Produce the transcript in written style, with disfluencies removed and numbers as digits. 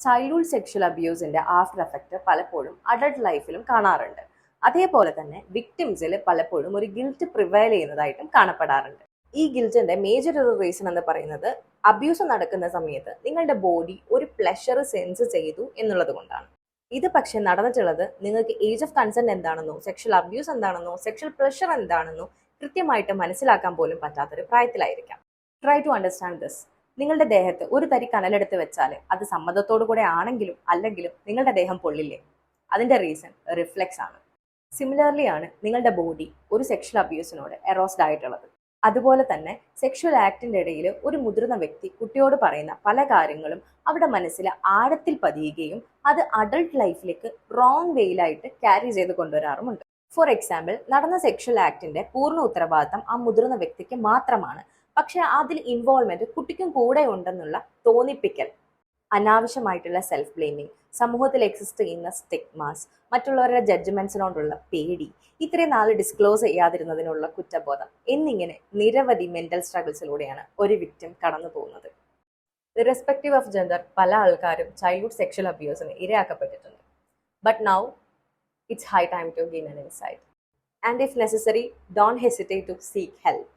Childhood sexual അബ്യൂസിന്റെ after effect പലപ്പോഴും adult ലൈഫിലും കാണാറുണ്ട്. അതേപോലെ തന്നെ വിക്ടിംസിൽ പലപ്പോഴും ഒരു ഗിൽറ്റ് പ്രിവൈൽ ചെയ്യുന്നതായിട്ടും കാണപ്പെടാറുണ്ട്. ഈ ഗിൽറ്റിന്റെ മേജർ ഒരു റീസൺ എന്ന് പറയുന്നത് അബ്യൂസ് നടക്കുന്ന സമയത്ത് നിങ്ങളുടെ ബോഡി ഒരു പ്ലഷർ സെൻസ് ചെയ്തു എന്നുള്ളത് കൊണ്ടാണ്. ഇത് പക്ഷെ നടന്നിട്ടുള്ളത് നിങ്ങൾക്ക് ഏജ് ഓഫ് കൺസെന്റ് എന്താണെന്നോ സെക്ഷൽ അബ്യൂസ് എന്താണെന്നോ സെക്ഷൽ പ്രഷർ എന്താണെന്നോ കൃത്യമായിട്ട് മനസ്സിലാക്കാൻ പോലും പറ്റാത്തൊരു പ്രായത്തിലായിരിക്കാം. Try to understand this. നിങ്ങളുടെ ദേഹത്ത് ഒരു തരി കനലെടുത്ത് വെച്ചാൽ അത് സമ്മതത്തോടു കൂടെ ആണെങ്കിലും അല്ലെങ്കിലും നിങ്ങളുടെ ദേഹം പൊള്ളില്ലേ? അതിന്റെ റീസൺ റിഫ്ലെക്സ് ആണ്. സിമിലർലി ആണ് നിങ്ങളുടെ ബോഡി ഒരു സെക്ഷൽ അബ്യൂസിനോട് എറോസ്ഡ് ആയിട്ടുള്ളത്. അതുപോലെ തന്നെ സെക്ഷൽ ആക്ടിന്റെ ഇടയിൽ ഒരു മുതിർന്ന വ്യക്തി കുട്ടിയോട് പറയുന്ന പല കാര്യങ്ങളും അവിടെ മനസ്സിൽ ആഴത്തിൽ പതിയുകയും അത് അഡൾട്ട് ലൈഫിലേക്ക് റോങ് വേയിലായിട്ട് ക്യാരി ചെയ്ത് കൊണ്ടുവരാറുമുണ്ട്. ഫോർ എക്സാമ്പിൾ, നടന്ന സെക്ഷൽ ആക്ടിന്റെ പൂർണ്ണ ഉത്തരവാദിത്തം ആ മുതിർന്ന വ്യക്തിക്ക് മാത്രമാണ്. പക്ഷെ അതിൽ ഇൻവോൾവ്മെന്റ് കുട്ടിക്കും കൂടെ ഉണ്ടെന്നുള്ള തോന്നിപ്പിക്കൽ, അനാവശ്യമായിട്ടുള്ള സെൽഫ് ബ്ലെയിമിങ്, സമൂഹത്തിൽ എക്സിസ്റ്റ് ചെയ്യുന്ന സ്റ്റിഗ്മാസ്, മറ്റുള്ളവരുടെ ജഡ്ജ്മെന്റ്സിനോടുള്ള പേടി, ഇത്രയും നാൾ ഡിസ്ക്ലോസ് ചെയ്യാതിരുന്നതിനുള്ള കുറ്റബോധം എന്നിങ്ങനെ നിരവധി മെന്റൽ സ്ട്രഗിൾസിലൂടെയാണ് ഒരു വിക്ടിം കടന്നു പോകുന്നത്. ഇറസ്പെക്റ്റീവ് ഓഫ് ജെൻഡർ, പല ആൾക്കാരും ചൈൽഡ്ഹുഡ് സെക്ഷൽ അബ്യൂസിന് ഇരയാക്കപ്പെട്ടിട്ടുണ്ട്. But now it's high time to gain an insight. And if necessary, don't hesitate to seek help.